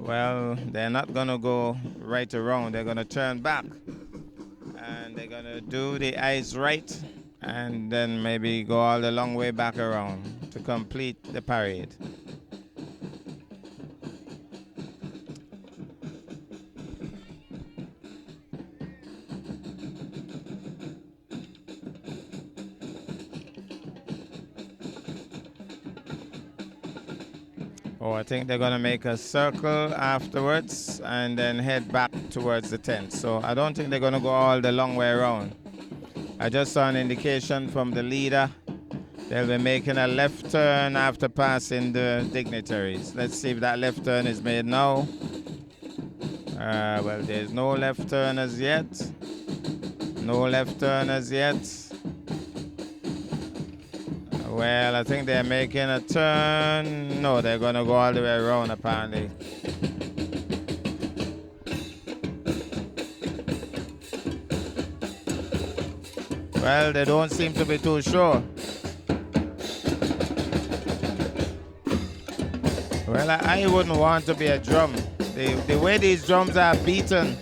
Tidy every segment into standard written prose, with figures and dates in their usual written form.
Well, they're not going to go right around. They're going to turn back. And they're going to do the eyes right. And then maybe go all the long way back around to complete the parade. Oh, I think they're going to make a circle afterwards and then head back towards the tent. So I don't think they're going to go all the long way around. I just saw an indication from the leader. They'll be making a left turn after passing the dignitaries. Let's see if that left turn is made now. Well, there's no left turn as yet. No left turn as yet. Well, I think they're making a turn. No, they're going to go all the way around, apparently. Well, they don't seem to be too sure. Well, I wouldn't want to be a drum. The way these drums are beaten.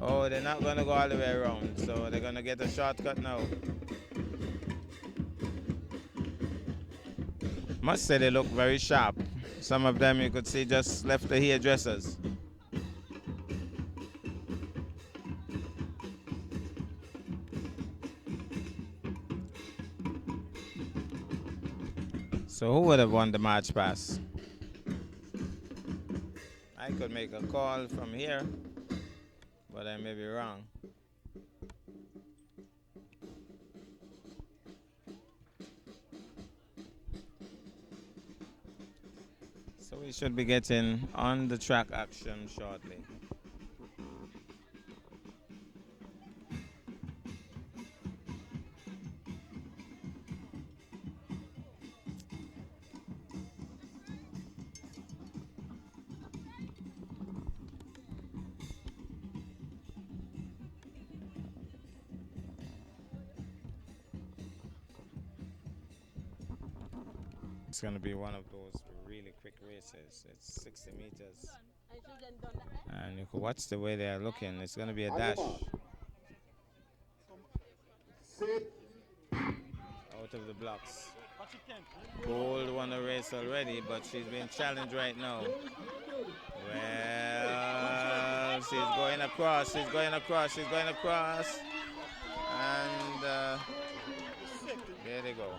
Oh, they're not going to go all the way around, so they're going to get a shortcut now. Must say they look very sharp. Some of them you could see just left the hairdressers. So who would have won the march pass? I could make a call from here, but I may be wrong. So we should be getting on the track action shortly. It's going to be one of those really quick races. It's 60 meters. And you can watch the way they are looking. It's going to be a dash. Out of the blocks. Gold won the race already, but she's being challenged right now. Well, she's going across. She's going across. She's going across. And there they go.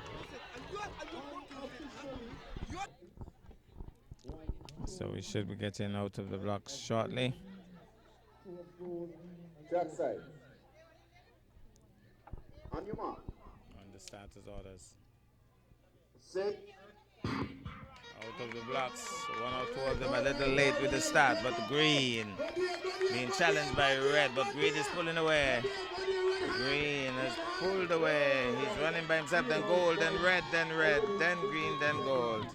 So we should be getting out of the blocks shortly. Track side. On your mark. On the starters orders. Set. Out of the blocks. One or two of them a little late with the start, but green being challenged by red, but green is pulling away. Green has pulled away. He's running by himself, then gold, then red, then green, then gold.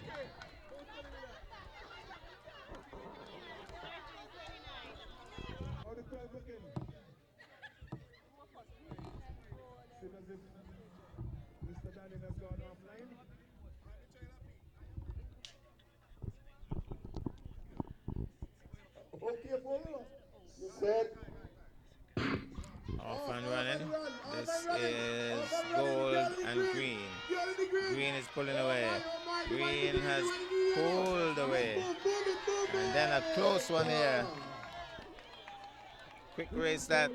Set. Off and running. This is gold and green. Green is pulling away. Green has pulled away. And then a close one here. Quick race that.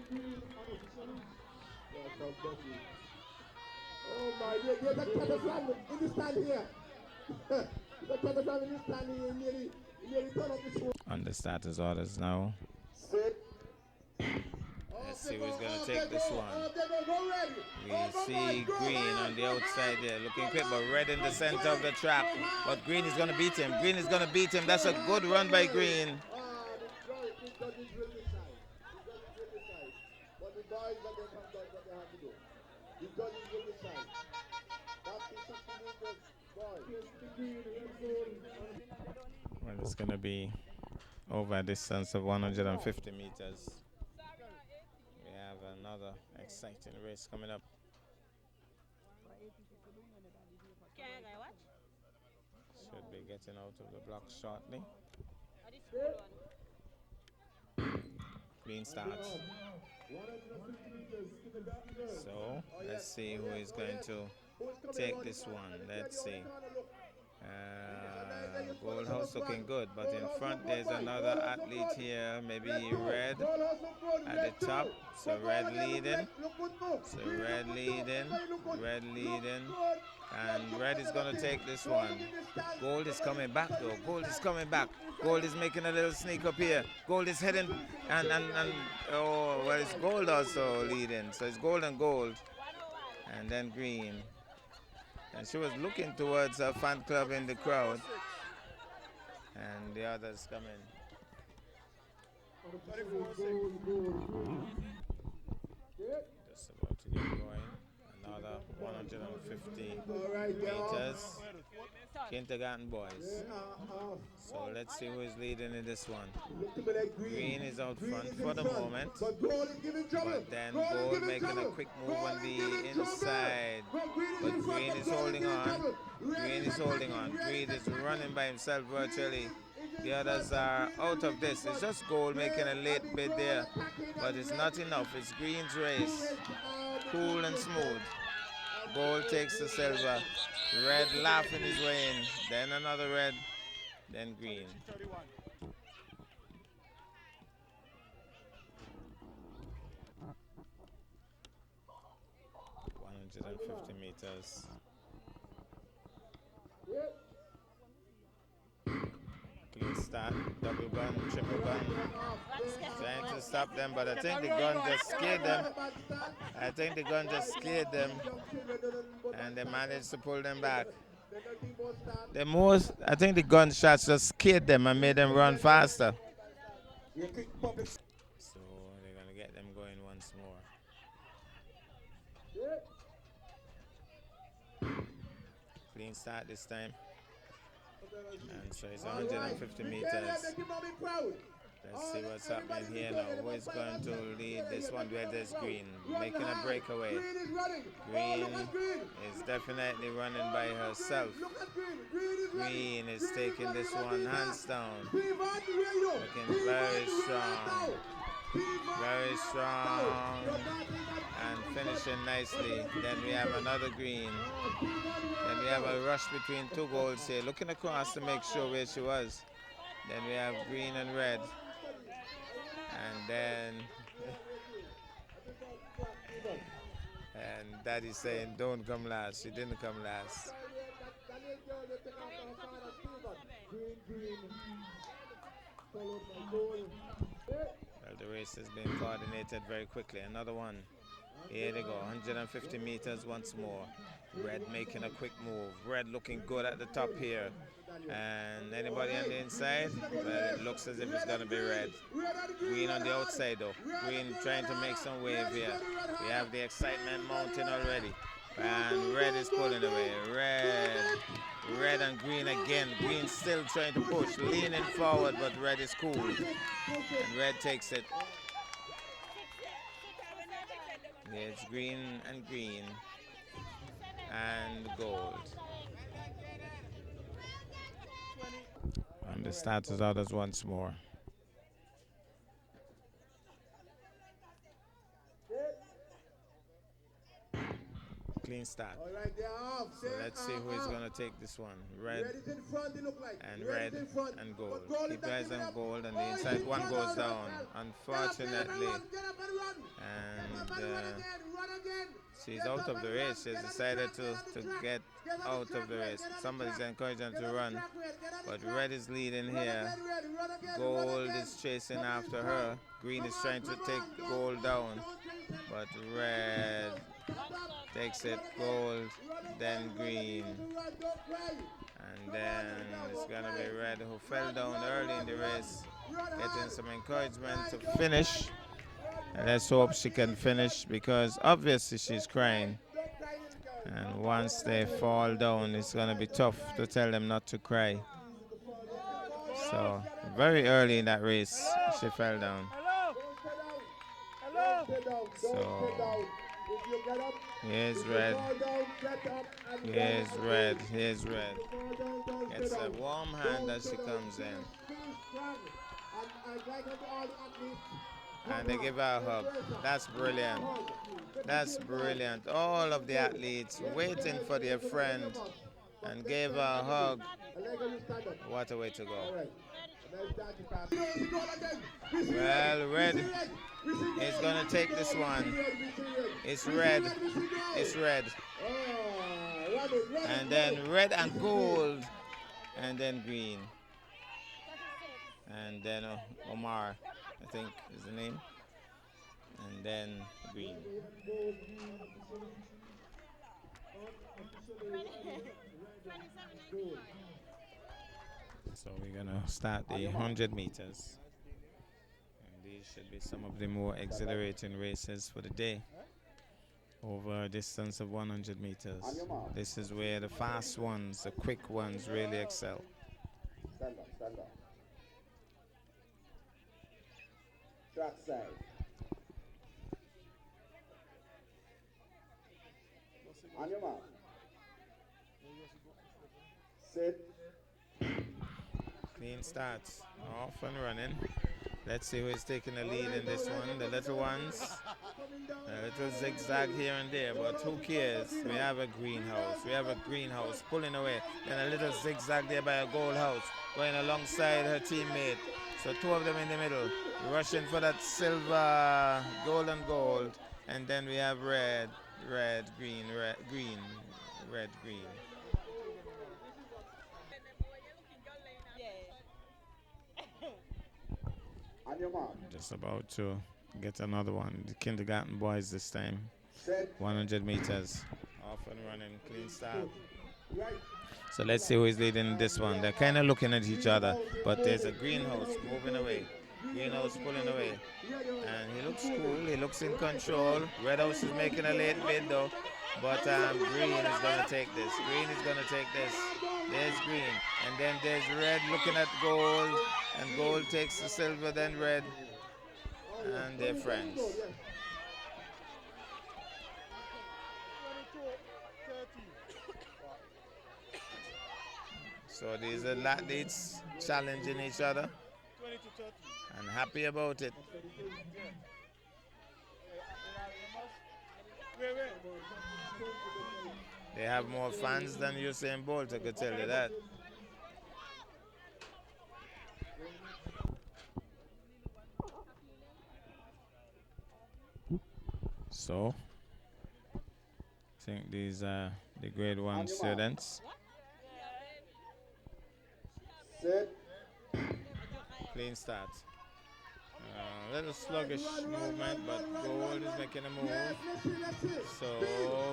Oh my God, yeah, that kind of flag in this stand here. That kind of flag in this stand here nearly turn up this one. On the starters orders now. Set. This Let's see who's going to take this one. We see Green on the outside there, looking quick, but Red in the center of the track. But Green is going to beat him. Green is going to beat him. That's a good run by Green. Well, it's going to be over a distance of 150 meters. We have another exciting race coming up. Should be getting out of the block shortly. Green starts. So let's see who is going to take this one. Let's see. Gold House looking good, but in front there's another athlete here, maybe Red at the top. So Red leading. Red leading. And Red is going to take this one. Gold is coming back though. Gold is coming back. Gold is making a little sneak up here. Gold is heading and oh, well, it's Gold also leading. So it's Gold and Gold. And then Green. And she was looking towards her fan club in the crowd. And the others coming. Just about to get going. Another 150 meters. Kindergarten boys. So let's see who is leading in this one. Green is out front for the moment. But then Gold making a quick move on the inside. But Green is holding on. Green is holding on. Green is running by himself virtually. The others are out of this. It's just Gold making a late bid there. But it's not enough. It's Green's race. Cool and smooth. Gold takes the silver. Red laughing his way in. Then another Red. Then Green. Meters. Clean start, double gun, triple gun. Trying to stop them, but I think the gun just scared them. And they managed to pull them back. I think the gunshots just scared them and made them run faster. So they're going to get them going once more. Clean start this time. And so it's 150 meters. Let's see what's happening here now. Who is going to lead this one? Where there's Green making a breakaway. Green is definitely running by herself. Green is taking this one hands down. Looking very strong. Very strong. And finishing nicely. Then we have another Green. Then we have a rush between two Golds here. Looking across to make sure where she was. Then we have Green and Red. And then Daddy's saying don't come last. She didn't come last. Well, the race has been coordinated very quickly. Another one. Here they go, 150 meters once more. Red making a quick move. Red looking good at the top here. And anybody on the inside? Well, it looks as if it's going to be Red. Green on the outside though. Green trying to make some wave here. We have the excitement mounting already. And Red is pulling away. Red and Green again. Green still trying to push, leaning forward, but Red is cool. And Red takes it. It's Green and Green and Gold. And the starters others once more. Clean start. So let's see who is going to take this one. Red and Gold. Keep your eyes on Gold, and the inside one goes down, unfortunately. And she's out of the race. She's decided to get out of the race. Somebody's encouraging them to run, but red is leading here. Gold is chasing after her. Green is trying to take gold down, but red takes it. Gold, then green, and then it's gonna be red who fell down early in the race, getting some encouragement to finish. And let's hope she can finish because obviously she's crying. And once they fall down, it's going to be tough to tell them not to cry. So, very early in that race, she fell down. So, here's red. Here's red. Here's red. Gets a warm hand as she comes in. And they give her a hug. That's brilliant. That's brilliant. All of the athletes waiting for their friend and gave her a hug. What a way to go. Well, red is going to take this one. It's red. It's red. And then red and gold. And then green. And then Omar, I think is the name. And then green. So we're gonna start the 100 meters. And these should be some of the more exhilarating races for the day. Over a distance of 100 meters. This is where the fast ones, the quick ones really excel. Stand up, stand up. Track side. On your mark. Sit. Clean starts. Off and running. Let's see who is taking the lead in this one. The little ones. A little zigzag here and there, but who cares? We have a greenhouse. We have a greenhouse pulling away. Then a little zigzag there by a gold house going alongside her teammate. So two of them in the middle, rushing for that silver, gold and gold. And then we have red, red, green, red, green, red, green. On your mark. Just about to get another one. The kindergarten boys this time. 100 meters. Off and running, clean start. So let's see who is leading this one. They're kind of looking at each other, but there's a greenhouse moving away. Greenhouse pulling away. And he looks cool, he looks in control. Red House is making a late bid though. But green is going to take this. Green is going to take this. There's green. And then there's red looking at gold. And gold takes the silver, then red. And they're friends. So these are athletes challenging each other and happy about it. They have more fans than Usain Bolt, I could tell you that. So, I think these are the grade 1 students. Sit. Clean start. A little sluggish movement, but gold is making a move. So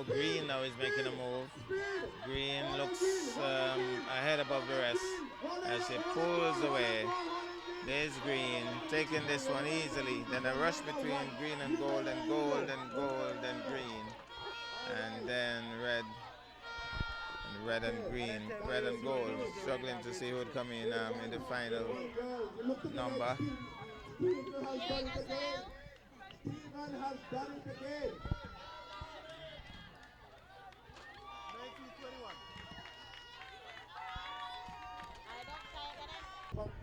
green now is making a move. Green looks ahead above the rest as she pulls away. There's green taking this one easily. Then a rush between green and gold and gold and gold and green. And then red. Red and green, red and gold, struggling to see who would come in the final number.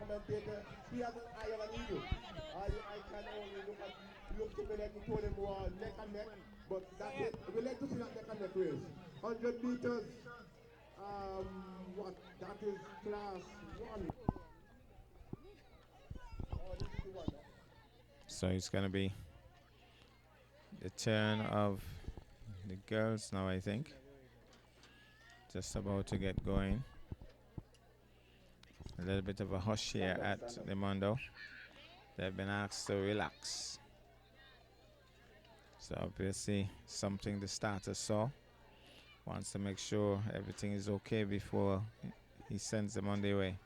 Commentator, he has an eye on you. I can only look to me like he told him neck and neck, but that's it. We like to see that neck and neck race. 100 meters. What? That is class 1. So it's going to be the turn of the girls now, I think, just about to get going. A little bit of a hush here at the Mondo. They've been asked to relax. So obviously something the starter saw. Wants to make sure everything is okay before he sends them on their way.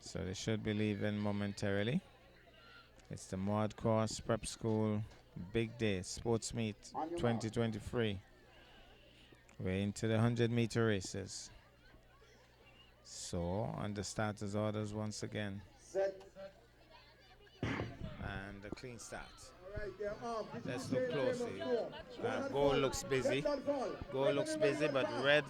So they should be leaving momentarily. It's the Maude Cross Prep School Big Day Sports Meet 2023. We're into the 100-meter races. So on the starters orders once again. Set. And a clean start. All right, Let's look closely. Goal looks busy. Goal looks busy, but red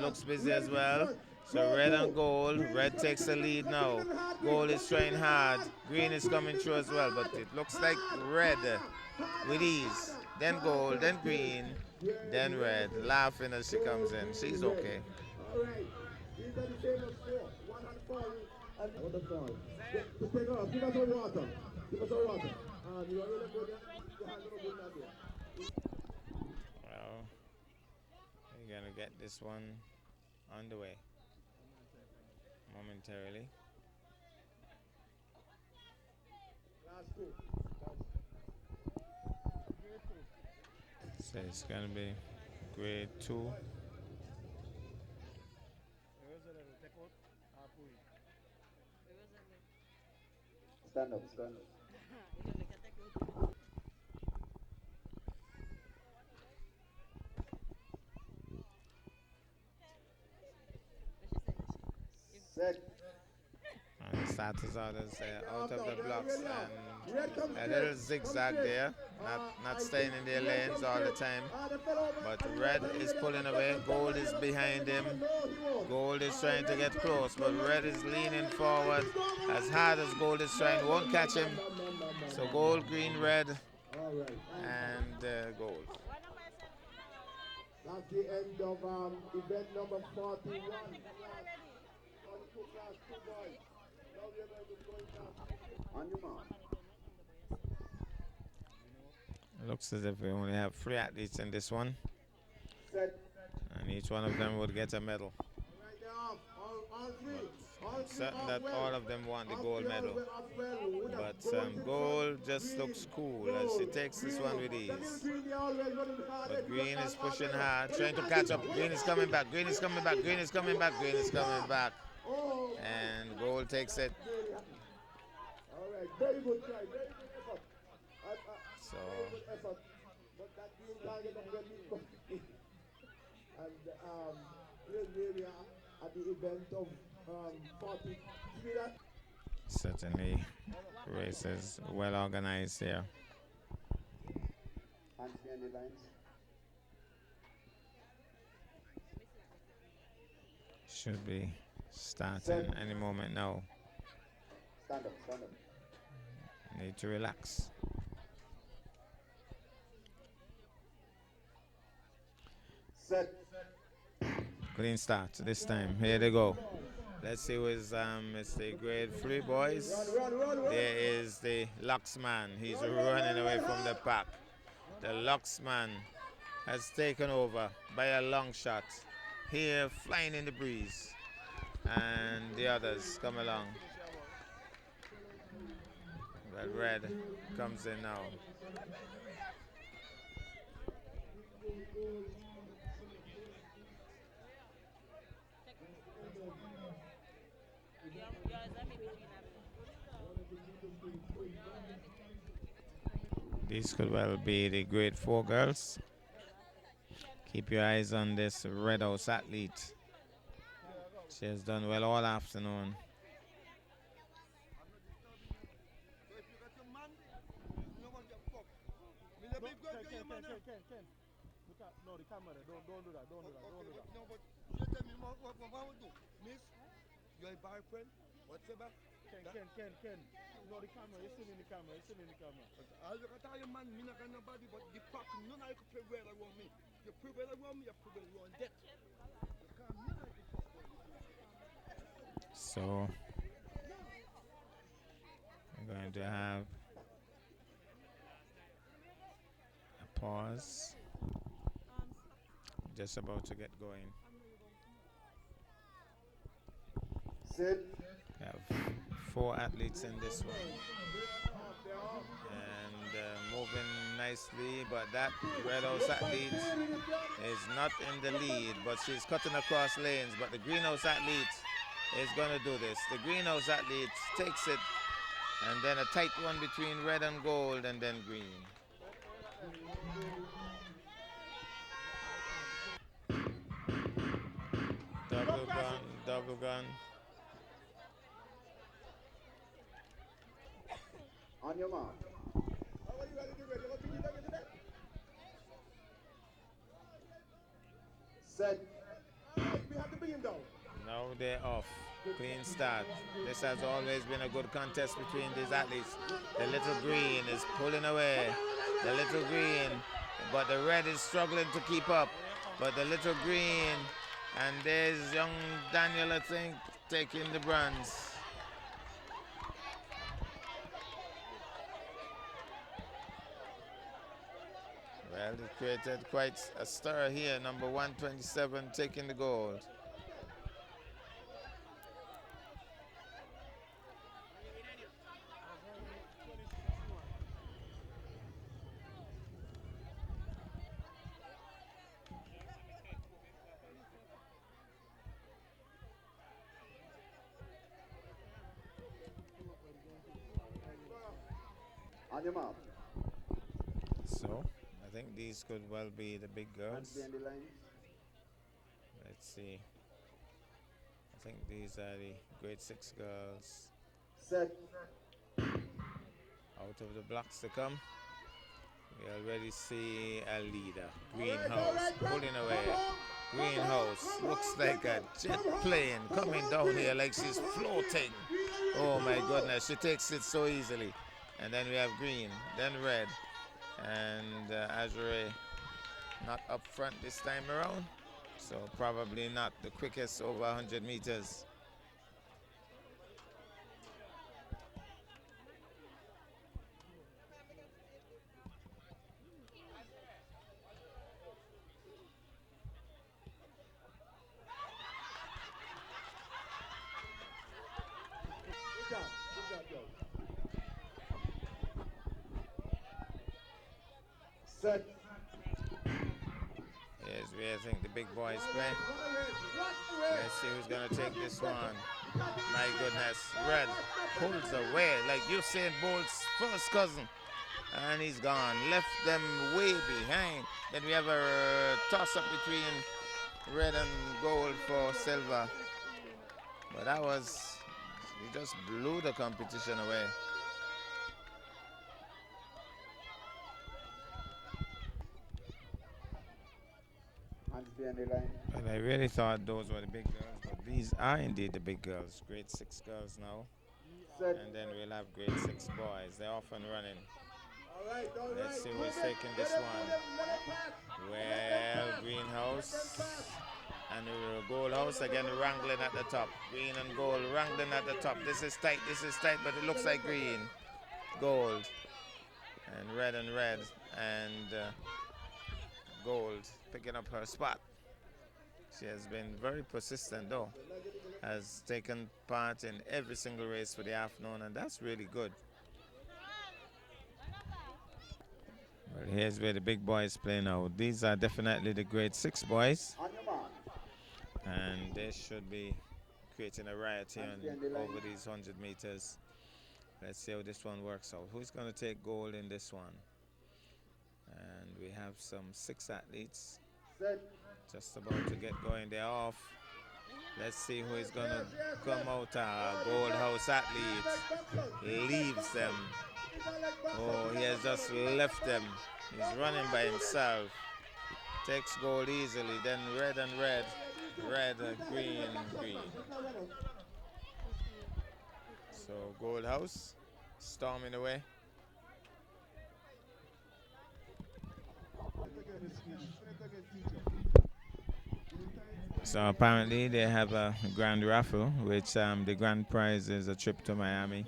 looks busy as well. So red and gold. Red takes the lead now. Gold is trying hard. Green is coming through as well, but it looks like red with ease. Then gold, then green, then red. Laughing as she comes in. She's okay. All right. These are the famous four. One and four. And what the fall? Just take off. Give us some water. Give us some water. You are really good. You have no good idea. Well, we're gonna get this one underway momentarily. Last two. So it's gonna be grade 2. Stand up, stand up. Set. And the starters orders out of the blocks and a little zigzag there, not staying in their lanes all the time. But red is pulling away, gold is behind him. Gold is trying to get close, but red is leaning forward as hard as gold is trying, won't catch him. So gold, green, red, and gold. That's the end of event number 41. On your mark. Looks as if we only have 3 athletes in this one. Set. And each one of them would get a medal. Right now, all three. Certain that all of them want the gold medal. But gold just looks cool as she takes this one with ease. But green is pushing hard, trying to catch up. Green is coming back, green is coming back, green is coming back, green is coming back. And gold takes it. All right, very good try, very good effort. So Very good effort. But that green target of the lead. And here we are at the event of 40. See that? certainly races well organized here. Hands behind the lines. Should be starting any moment now. Stand up, stand up. Need to relax. Set. Clean start this time. Here they go. Let's see who is it's the grade 3 boys. There is the Luxman. He's running away from the pack. The Luxman has taken over by a long shot. Here flying in the breeze. And the others come along. But red comes in now. These could well be the grade 4 girls. Keep your eyes on this Red House athlete. She has done well all afternoon. No, the camera. Don't do that. Don't do that. Don't do that. No, but you tell me what I would do. Miss, you're a boyfriend, whatever. Ken. No, the camera. You're still in the camera. You're still in the camera. I'll look at all your man, me not got nobody, but the fact none of you can prevail around me. You prevail around me, you prevail around death. You can't me like the fuck. So we're going to have a pause just about to get going. Sit. We have 4 athletes in this one. And moving nicely, but that Red House athlete is not in the lead, but she's cutting across lanes. But the Greenhouse athlete is going to do this. The Greenhouse athlete takes it, and then a tight one between red and gold, and then green. Double gun. On your mark. Set. We have to bring him down. Now they're off. Clean start. This has always been a good contest between these athletes. The little green is pulling away. The little green, but the red is struggling to keep up. But the little green, and there's young Daniel, I think, taking the bronze. Well, it created quite a stir here. Number 127 taking the gold. On your mark. So, I think these could well be the big girls. Behind the line. Let's see. I think these are the grade 6 girls. Set. Out of the blocks to come. We already see a leader. Greenhouse pulling away. Greenhouse looks like a jet plane coming down here like she's floating. Oh my goodness, she takes it so easily. And then we have green, then red. And Azure not up front this time around. So probably not the quickest over 100 meters. Set. Here's where I think the big boys play. Let's see who's going to take this one. My goodness. Red pulls away like Usain Bolt's first cousin. And he's gone. Left them way behind. Then we have a toss-up between red and gold for silver. But that was, he just blew the competition away. Hands behind the line. Well, I really thought those were the big girls, but these are indeed the big girls. Grade 6 girls now. Set. And then we'll have grade 6 boys. They're off and running. All right. Let's see who's taking this one. Well, Greenhouse and the Gold House again wrangling at the top. Green and gold wrangling at the top. This is tight, but it looks like green. Gold. And red. And gold picking up her spot. She has been very persistent though. Has taken part in every single race for the afternoon, and that's really good. Well, here's where the big boys play now. These are definitely the grade 6 boys. On your mark. And they should be creating a riot here over these 100 meters. Let's see how this one works out. Who's going to take gold in this one? And we have some 6 athletes. Set. Just about to get going. They're off. Let's see who is going to come out. Gold House athlete leaves them. Oh, he has just left them. He's running by himself. Takes gold easily. Then red and red. Red, green, green. So Gold House storming away. So apparently they have a grand raffle, which the grand prize is a trip to Miami,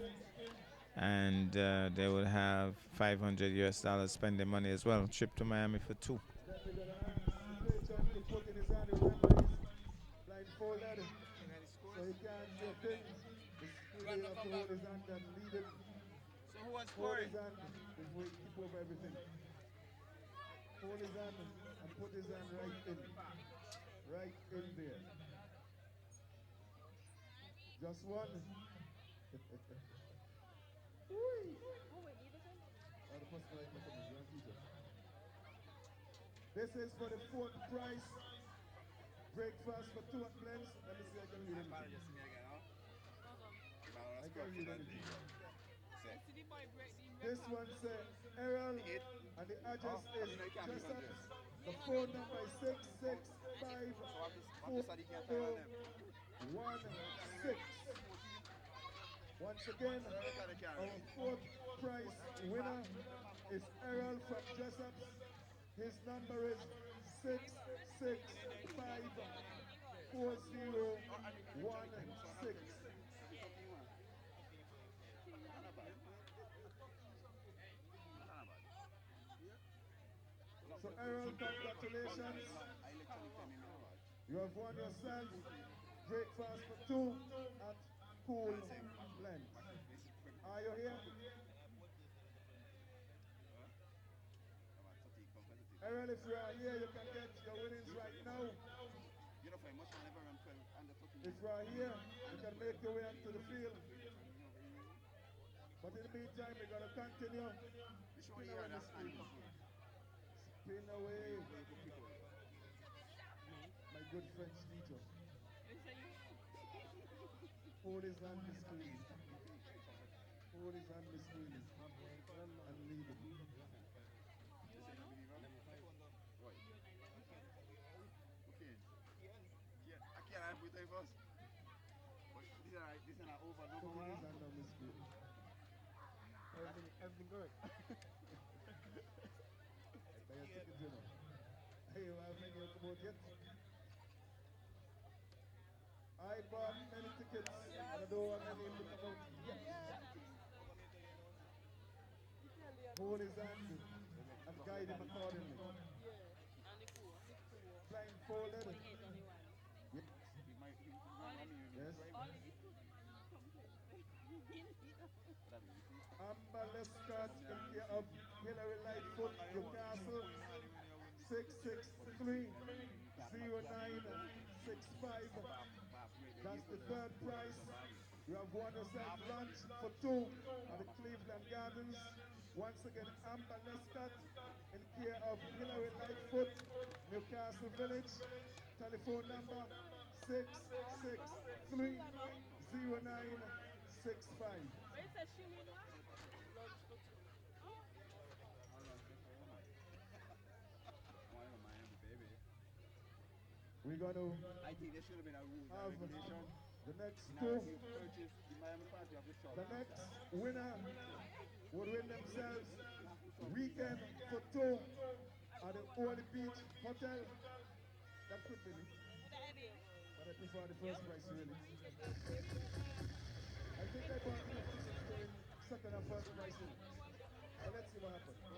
and they will have $500 spending money as well. Trip to Miami for 2. leader of the hold his hand and lead him. So who was Hold his scoring? hand before he keep over everything. Hold his hand and put his hand right in. Right in there. Just one. Whee! Oh, the first right now, come on, you're a teacher. This is for the fourth prize. Breakfast for 2 blends. Let me see, I can read it. I can read it. This one says Errol, and the address is Jessup. The phone number is 665-4016. Once again, our fourth prize winner is Errol from Jessup. His number is 665-4016. So Errol, congratulations. You have won yourself breakfast for 2 at Cool Blend. Are you here? Errol, if you are here, you can get your winnings right now. If you are here, you can make your way onto the field. But in the meantime, we're going to continue. Spin away the screen. Spin away. My good French teacher. Hold his hand the screen. Hold his hand the screen. And lead him. Okay. Yeah, I can't put it first. This is not over. Put his hand on the screen. Everything good. Buy a ticket, you know. Hey, you have many come out yet? I bought many tickets and I don't want any to come out yet. Hold his hand and guide him accordingly. Blindfolded. Yes. Yes. Amber Lescott in care of Hillary Lightfoot, Newcastle, 663-0965. That's the third prize. You have won yourself lunch for 2 at the Cleveland Gardens. Once again, Amber Lescott in care of Hillary Lightfoot, Newcastle Village. Telephone number 663-0965. We're going to I think there should have been a rule have regulation. the next Now, two. if you purchase the Miami party of the shop. The next winner would win themselves weekend for 2 at the Holy Beach Hotel. That could be me. But I prefer the first price, really. I think I bought 50 tickets to win second and first price. So let's see what happens. So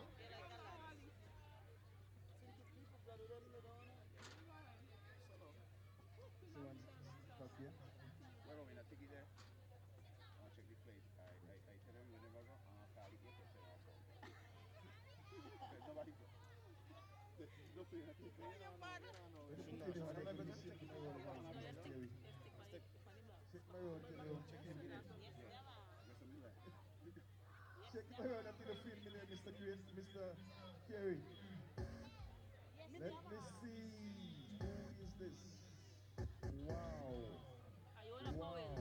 one stuff here. Where are we? Not take it there. I'll check the plate. I tell them whenever I go, I'll call it 8%. Nobody go. Go to your ticket. Shake my road till you check in. Shake my road until you feel me there, Mr. Grace, Mr. Kerry. Let me see. Who is this? Wow. Wow.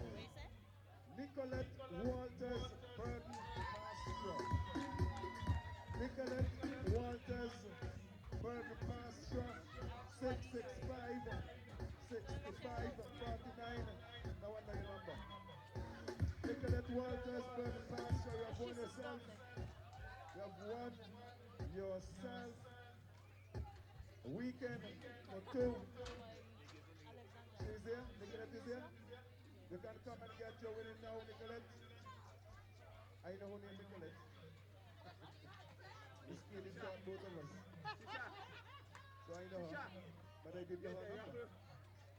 Nicolette Walters Burton Pasture. Nicolette Walters Burton Pasture. 665-65-49. Now what your number? Nicolette Walters Burton Pasture. You have won yourself. You have won yourself a weekend for 2. She's here. Nicolette is here. You can come and get your winning now, Nicolette. I know who named Nicolette. This kid is taught both of us. So I know her. But I did get her number.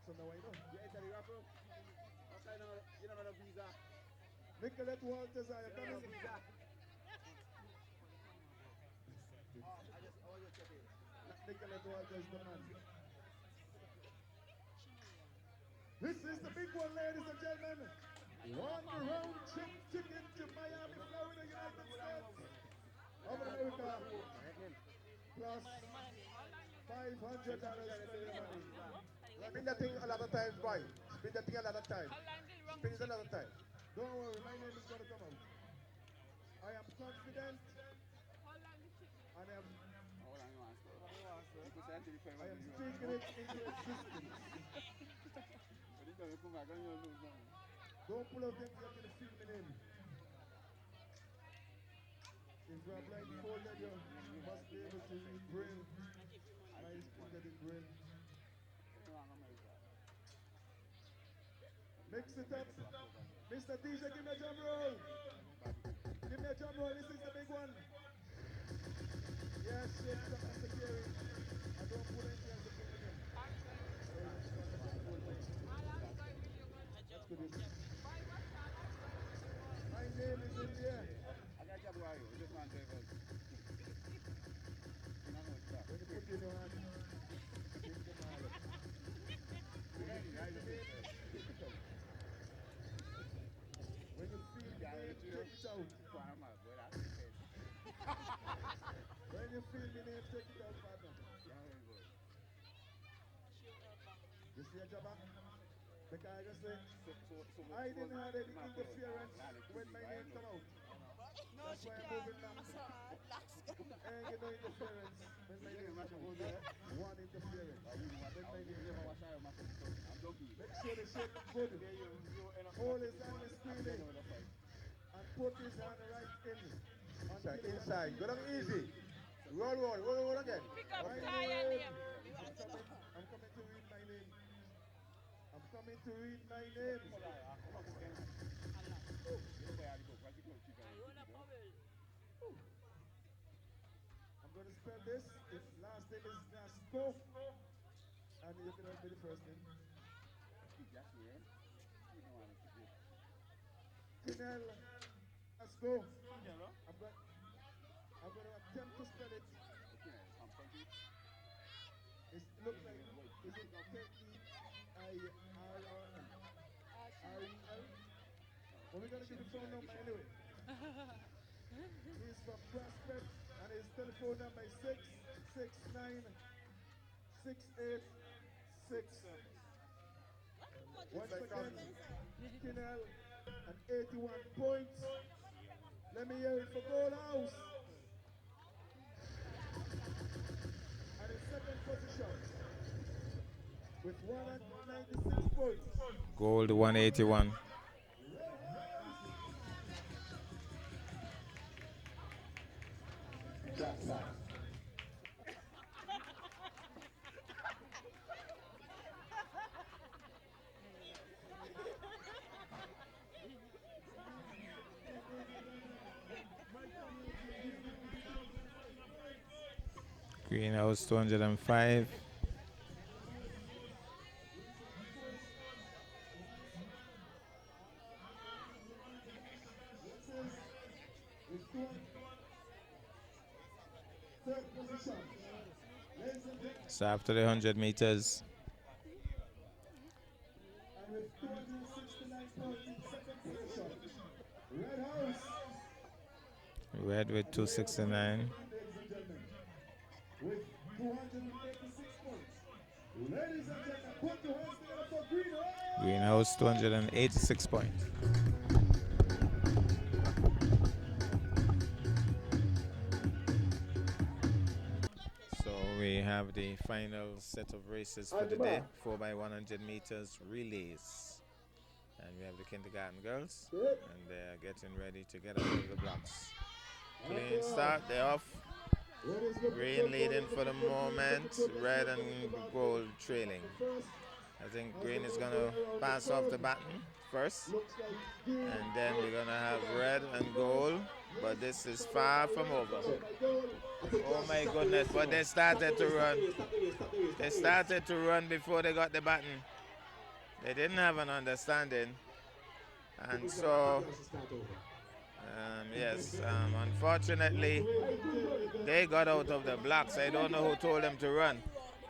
So now I know. You enter the raffle? What kind of, you don't know the visa? Nicolette Walters, are you coming? Nicolette Walters, the man. This is the big one, ladies and gentlemen. One round trip ticket to Miami, Florida, United States of America. Plus $500 for your money. Spin that thing a lot of times, boy. Spin that thing a lot of times. Spin it a lot of times. Don't worry, my name is going to come out. I am confident. And I am speaking it into existence. Don't pull out them till you feel my name. If you are blindfolded, you must be able to read braille. My finger in braille. Mix it up. Mr. DJ, give me a drum roll. Give me a drum roll. This is the big one. Yes, yes, Mr. Kerry. I don't pull anything else to put it in. That's good. My name is in there. When you put in your hand, take them all up. When you feel the name, take it out. When you feel the name, take it out, partner. You see a jabba? Because I just say, I didn't have any interference when my name come out. That's why I'm moving now. And you know interference when my name come out. One interference. When my name come out. Make sure the shape is good. Hold his hand is squeezing. And put his hand right in. Inside. Go down easy. Roll again. I'm coming to read my name. I'm coming to read my name. I'm going to spell this. His last name is Nasco. And you can help me the first name. Tinel Nasco. I'm going to attempt to spell it. It looks like, is it K-E-I-R-R-L? R-E-L? Well, we're going to give the phone number anyway. He's from Cross Prep, and his telephone number is 669-6867. Once again, Kinel and 81 points. Let me hear it for Gold House. And in second position with 196 points. Gold 181. Greenhouse 205. So after the 100 meters. And with 269 points in second position, Red House. Red with 269. With 286 points. Ladies and gentlemen, put your hands together for Greenhouse. Greenhouse 286 points. So we have the final set of races for the day, 4x100 meters relays. And we have the kindergarten girls, and they are getting ready to get out of the blocks. Clean start, they're off. Green leading for the moment, red and gold trailing. I think green is going to pass off the baton first, and then we're going to have red and gold, but this is far from over. Oh my goodness, but they started to run. They started to run before they got the baton. They didn't have an understanding. And so, yes, unfortunately, they got out of the blocks. I don't know who told them to run.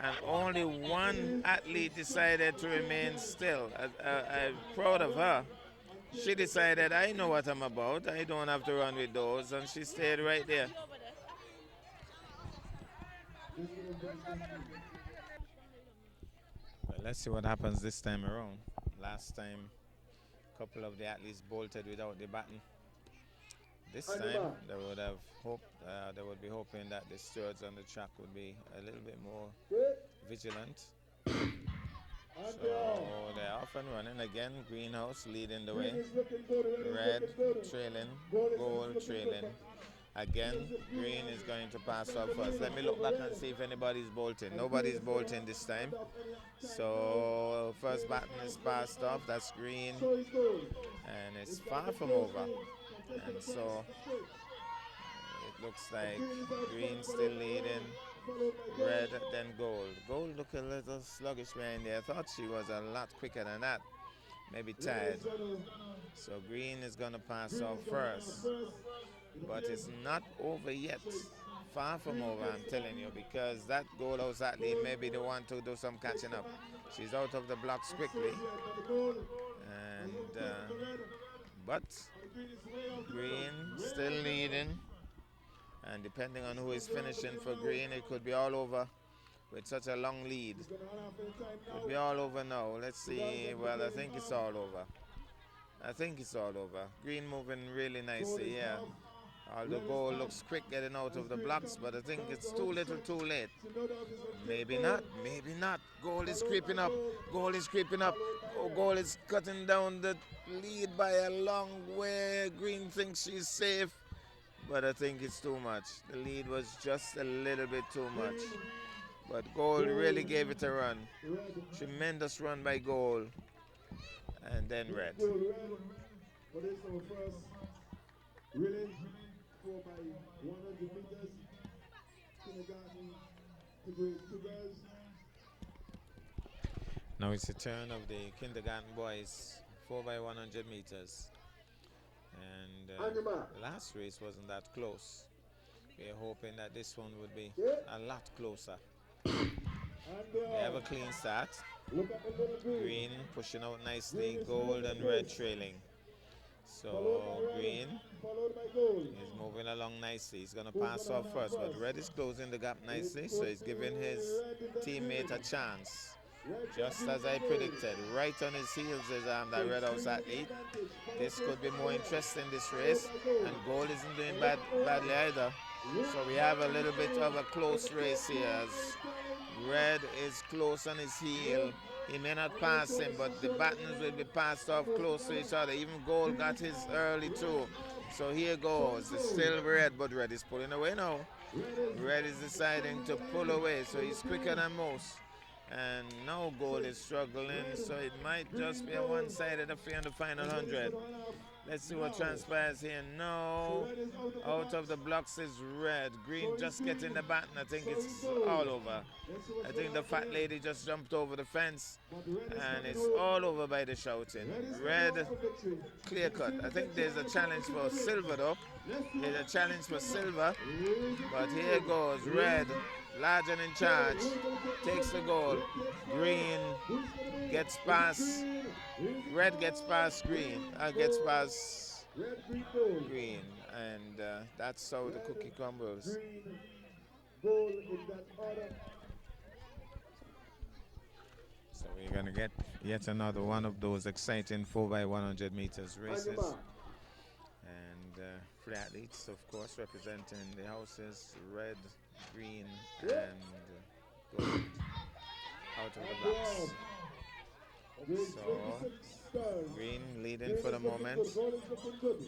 And only one athlete decided to remain still. I'm proud of her. She decided, I know what I'm about. I don't have to run with those. And she stayed right there. Well, let's see what happens this time around. Last time, a couple of the athletes bolted without the baton. This time, they would have hoped, they would be hoping that the stewards on the track would be a little bit more vigilant. So they're off and running again. Greenhouse leading the way. Red trailing, gold trailing. Again, green is going to pass off first. Let me look back and see if anybody's bolting. Nobody's bolting this time. So first baton is passed off. That's green. And it's far from over. And so it looks like green still leading. Red, then gold. Gold looked a little sluggish behind there. I thought she was a lot quicker than that. Maybe tired. So green is going to pass off first. But it's not over yet. Far from over, I'm telling you, because that gold house athlete may be the one to do some catching up. She's out of the blocks quickly. And but green still leading. And depending on who is finishing for green, it could be all over with such a long lead. Could be all over now. Let's see. Well, I think it's all over. I think it's all over. Green moving really nicely, yeah. Although goal looks quick getting out of the blocks, but I think it's too little too late. Maybe not, maybe not. Goal is creeping up. Goal is creeping up. Oh, goal is cutting down the lead by a long way. Green thinks she's safe, but I think it's too much. The lead was just a little bit too much. But goal really gave it a run. Tremendous run by goal. And then red. Really? 4 by 100 meters, kindergarten to grade 2 girls. Now it's the turn of the kindergarten boys, 4 by 100 meters. And the last race wasn't that close. We're hoping that this one would be a lot closer. They have a clean start. Green pushing out nicely, gold and red trailing. So green is moving along nicely. He's going to pass off first, but red is closing the gap nicely, so he's giving his teammate a chance. Just as I predicted, right on his heels is that red house athlete. This could be more interesting, this race, and gold isn't doing badly either. So we have a little bit of a close race here as red is close on his heel. He may not pass him, but the batons will be passed off close to each other. Even gold got his early too. So here goes. It's still red, but red is pulling away now. Red is deciding to pull away, so he's quicker than most. And now gold is struggling, so it might just be a one-sided affair in the final 100. Let's see what transpires here. No, out of the blocks is red. Green just getting the baton. I think it's all over. I think the fat lady just jumped over the fence, and it's all over by the shouting. Red, clear cut. I think there's a challenge for silver though. There's a challenge for silver, but here goes red. Large and in charge, takes the goal. Green gets past, red gets past green, gets past green, and that's how the cookie crumbles. So we're gonna get yet another one of those exciting 4 by 100 meters races. And three athletes, of course, representing the houses, red, green, and gold out of the blocks. So green leading for the moment.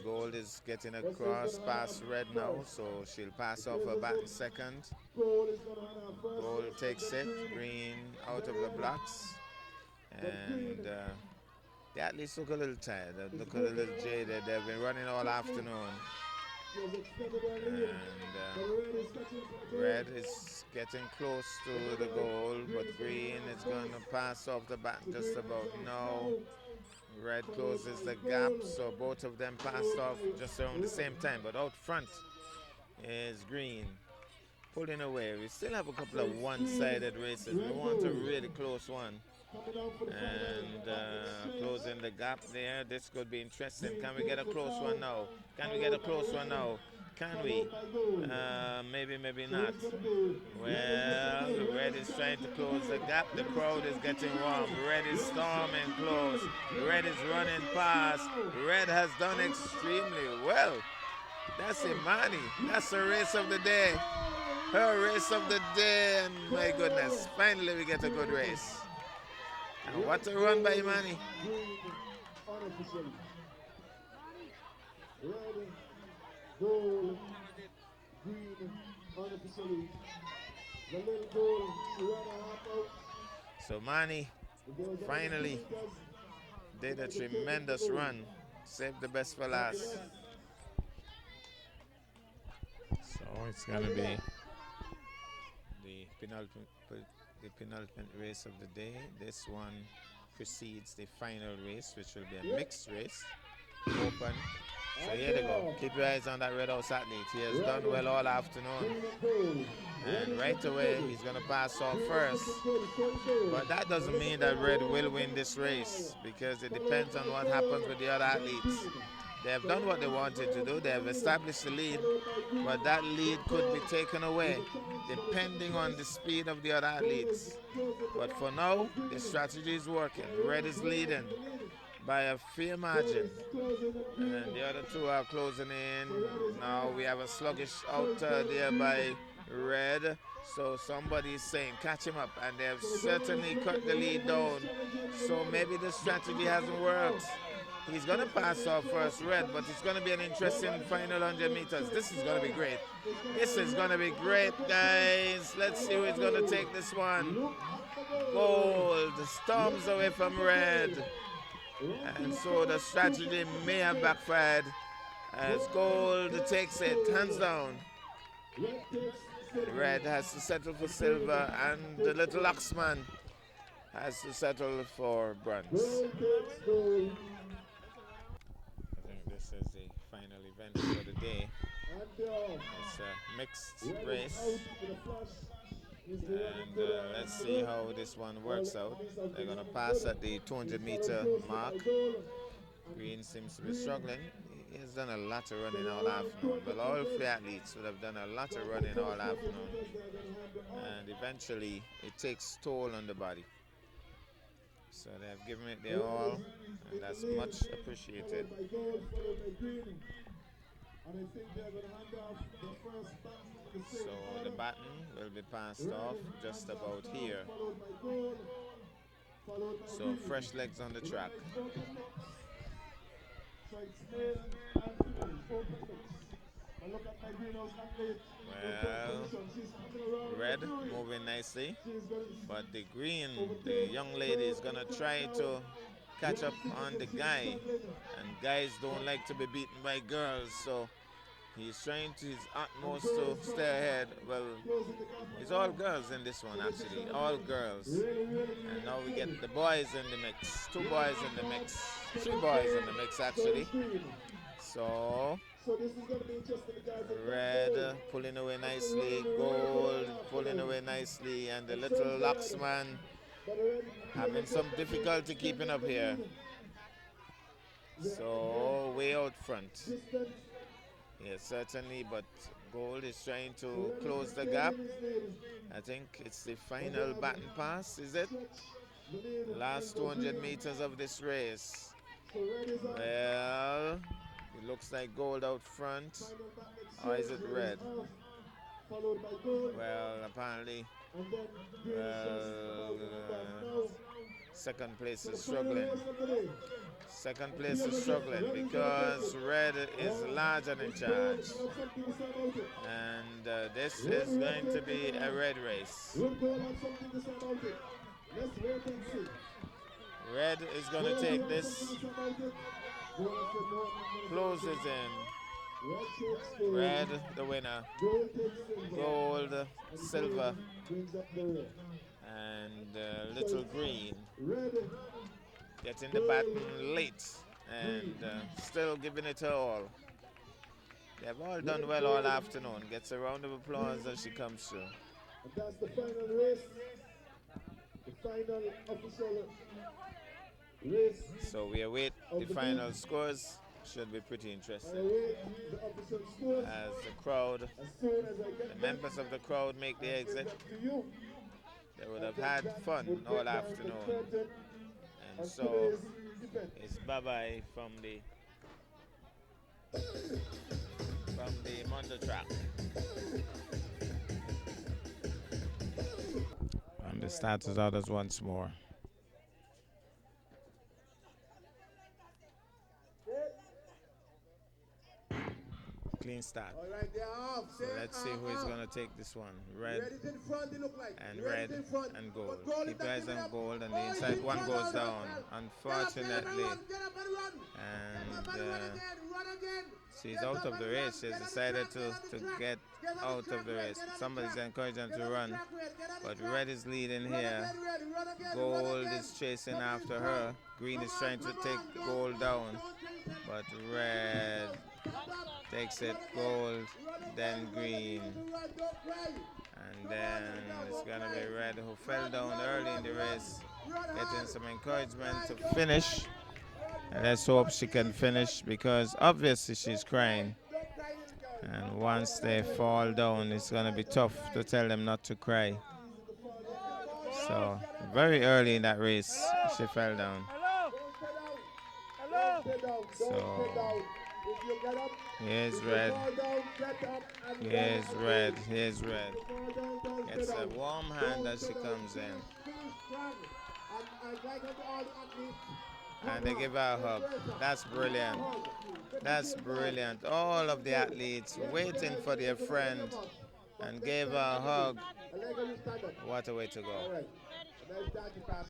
Gold is getting across past red now, so she'll pass off her baton second. Gold takes it. Green out of the blocks. And the athletes look a little tired. They look a little jaded. They've been running all afternoon. And red is getting close to the goal, but green is going to pass off the back just about now. Red closes the gap, so both of them passed off just around the same time. But out front is green, pulling away. We still have a couple of one-sided races. We want a really close one. And closing the gap there. This could be interesting. Can we get a close one now? Can we get a close one now? Can we? Maybe, maybe not. Well, Red is trying to close the gap. The crowd is getting warm. Red is storming close. Red is running past. Red has done extremely well. That's Imani. That's the race of the day. Her race of the day. And my goodness, finally we get a good race. And what a run by Imani. Red, gold, green, unofficially. The little goal, she ran a half out. So Mani finally did a tremendous run. Saved the best for last. So it's going to be the penultimate race of the day. This one precedes the final race, which will be a mixed race. Open. So here they go. Keep your eyes on that Red House athlete. He has done well all afternoon. And right away, he's going to pass off first. But that doesn't mean that Red will win this race, because it depends on what happens with the other athletes. They have done what they wanted to do. They have established the lead, but that lead could be taken away depending on the speed of the other athletes. But for now, the strategy is working. Red is leading by a fair margin, and the other two are closing in. Now we have a sluggish outer there by Red, so somebody is saying catch him up, and they have certainly cut the lead down. So maybe the strategy hasn't worked. He's going to pass off first, Red, but it's going to be an interesting final 100 meters. This is going to be great. This is going to be great, guys. Let's see who is going to take this one. Gold storms away from Red. And so the strategy may have backfired as Gold takes it, hands down. Red has to settle for silver, and the little Oxman has to settle for bronze. I think this is the final event for the day. It's a mixed race. And let's see how this one works out. They're going to pass at the 200-meter mark. Green seems to be struggling. He has done a lot of running all afternoon. Well, all three athletes would have done a lot of running all afternoon. And eventually, it takes toll on the body. So they have given it their all, and that's much appreciated. So the baton will be passed off just about here. So fresh legs on the track. Well, Red moving nicely, but the green, the young lady, is gonna try to catch up on the guy, and guys don't like to be beaten by girls, so he's trying to his utmost to stay ahead. Well, it's all girls in this one, actually, all girls. And now we get the boys in the mix, 2 boys in the mix, 3 boys in the mix, actually. So Red pulling away nicely, Gold pulling away nicely, and the little Locksman having some difficulty keeping up here. So way out front. Yes, certainly, but Gold is trying to close the gap. I think it's the final baton pass, is it? Last 200 meters of this race. Well, it looks like Gold out front. Or is it Red? Well, apparently, second place is struggling. Second place is struggling because Red is larger than charge. And this is going to be a Red race. Red is going to take this. Closes in. Red, the winner. Gold, silver, and little green getting the baton late and still giving it her all. They've all done well all afternoon. Gets a round of applause as she comes through. And that's the final race. The final official race. So we await the final scores. Should be pretty interesting. The official scores. As the crowd, As soon as I get the members of the crowd make the exit. to you. They would have had fun all afternoon. And so it's bye-bye from the Mondo track. And the starters orders once more. Clean start. All right, they're off. So let's see who is going to take this one. Red in front, they look like. and red and gold. Keep your eyes on gold, and the inside one goes down, unfortunately. And she's out of the race. She's decided to get out of the race. Somebody's encouraging her to run, but red is leading here. Gold is chasing after her. Green is trying to take gold down, but red takes it, gold, then green, and then it's gonna be red who fell down early in the race, getting some encouragement to finish. And let's hope she can finish, because obviously she's crying, and once they fall down it's gonna be tough to tell them not to cry. So very early in that race she fell down. So here's red. Here's red. Here's red. It's a warm hand as she comes in. And they give her a hug. That's brilliant. That's brilliant. All of the athletes waiting for their friend and gave her a hug. What a way to go.